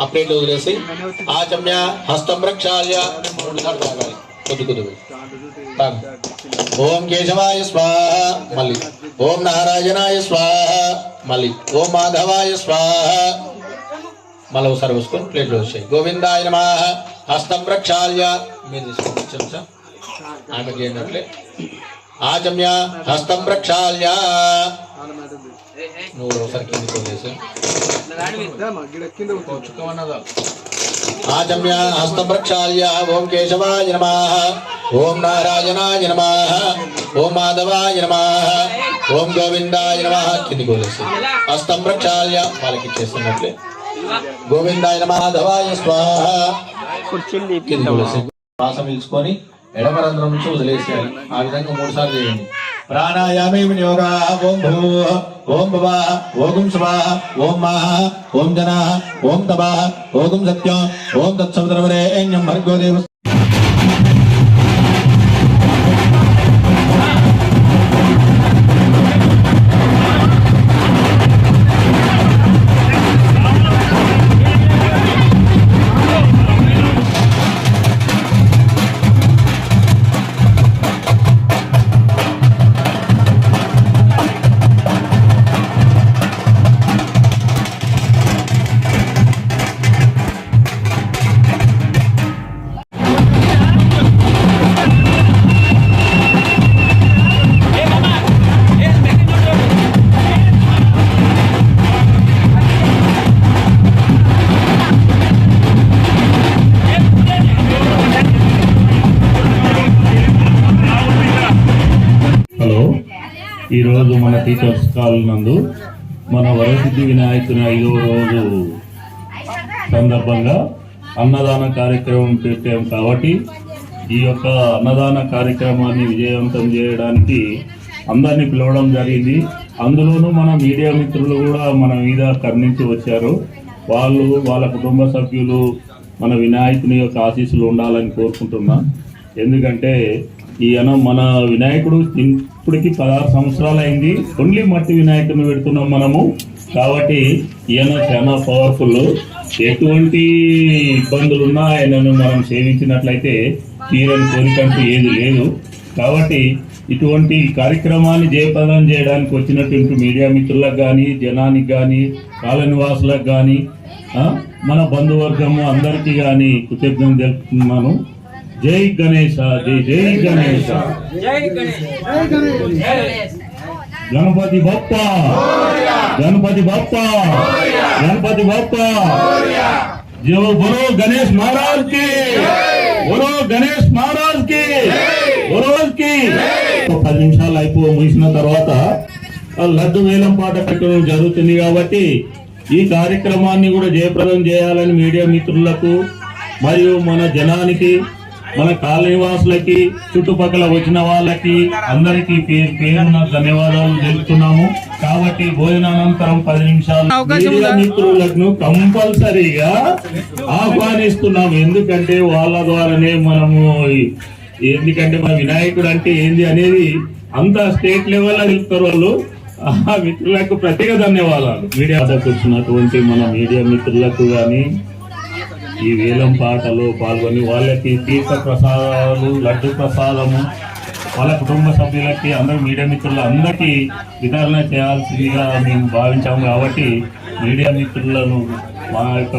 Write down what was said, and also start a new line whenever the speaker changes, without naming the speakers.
Update వదిలేసి ఆచమ్య హస్తం ప్రక్షాళ్య ఓం కేశవాయ స్వాహ మళ్ళీ ఓం నారాయణాయ స్వాహ మళ్ళీ ఓం మాధవాయ స్వాహ మళ్ళీ ఒకసారి చూసుకొని ప్లేట్లో వచ్చాయి గోవిందాయ నమః హస్తం ప్రక్షాళ్య మీరు తీసుకోవచ్చు ఆమెకి ఏంటంటే ఆచమ్య హస్తం ప్రక్షాళ్య నువ్వు ఒకసారి కిందికి వదిలేసి ఆచమ్య హస్తం ప్రక్షాళ్య ఓం కేశవాయ నమః ఓం నారాయణాయ నమః ఓం మాధవాయ నమః ఓం గోవిందాయ నమః కిందికి వదిలేసి హస్తం ప్రక్షాళ్య వాళ్ళకి ఇచ్చేస్తున్నట్లే గోవిందాయ నమః మాధవాయ స్వాహ కిందికి వదిలేసి శ్వాస పీల్చుకొని ఎడమరంధ్రం నుంచి వదిలేసేయాలి ఆ విధంగా 3 సార్లు చేయండి ప్రాణాయామే వినియోగా ఓం భూ ఓం భవ ఓం స్వాహ ఓం మహ ఓం జన ఓం తప ఓం సత్యం ఓం తత్సవితుర్వరేణ్యం భర్గో దేవస్య
ఈరోజు మన టీచర్స్ కాల్ నందు మన వరసిద్ధి వినాయకుని 5వ రోజు సందర్భంగా అన్నదాన కార్యక్రమం పెట్టాం కాబట్టి ఈ యొక్క అన్నదాన కార్యక్రమాన్ని విజయవంతం చేయడానికి అందరినీ పిలవడం జరిగింది. అందులోనూ మన మీడియా మిత్రులు కూడా మన మీద కర్ణించి వచ్చారు. వాళ్ళు వాళ్ళ కుటుంబ సభ్యులు మన వినాయకుని యొక్క ఆశీస్సులు ఉండాలని కోరుకుంటున్నా. ఎందుకంటే మన వినాయకుడు ఇప్పటికి 16 సంవత్సరాలు అయింది. ఓన్లీ మట్టి వినాయకుడిని పెడుతున్నాం మనము. కాబట్టి ఈయన చాలా పవర్ఫుల్. ఎటువంటి ఇబ్బందులున్నా ఆయనను మనం సేవించినట్లయితే తీరని కోరికంటూ ఏది లేదు. కాబట్టి ఇటువంటి కార్యక్రమాన్ని జయప్రదం చేయడానికి వచ్చినటువంటి మీడియా మిత్రులకు కానీ, జనానికి కానీ, కాలనివాసులకు కానీ, మన బంధువర్గము అందరికీ కానీ కృతజ్ఞతలు తెలుపుతున్నాను. జై గణేశ, జై జై గణేశ, గణపతి బప్ప, గణపతి బప్ప, గణపతి బప్ప. जो बोलो गणेश महाराज की, बोलो गणेश महाराज की, बोलो की. 10 నిమిషాలు ముగిసిన తర్వాత లడ్డు వేలం పాట పెట్టడం జరుగుతుంది. కాబట్టి ఈ కార్యక్రమాన్ని కూడా జయప్రదం చేయాలని మీడియా మిత్రులకు మరియు మన జనానికి, మన కాలనీవాసులకి, చుట్టుపక్కల వచ్చిన వాళ్ళకి అందరికీ పేరున ధన్యవాదాలు తెలుపుతున్నాము. కాబట్టి భోజనానంతరం 10 నిమిషాలు మీడియా మిత్రులకు కంపల్సరీగా ఆహ్వానిస్తున్నాము. ఎందుకంటే వాళ్ళ ద్వారానే మనము, ఎందుకంటే మన వినాయకుడు అంటే ఏంది అనేది అంతా స్టేట్ లెవెల్లో తెలుపుతారు వాళ్ళు. ఆ మిత్రులకు ప్రత్యేక ధన్యవాదాలు. మీడియా కూర్చున్నటువంటి మన మీడియా మిత్రులకు కానీ, ఈ వేలం పాటలో పాల్గొని వాళ్ళకి తీర్థ ప్రసాదాలు, లడ్డు ప్రసాదము వాళ్ళ కుటుంబ సభ్యులకి, అందరూ మీడియా మిత్రులు అందరికీ వితరణ చేయాల్సిందిగా మేము భావించాము. కాబట్టి మీడియా మిత్రులను మా యొక్క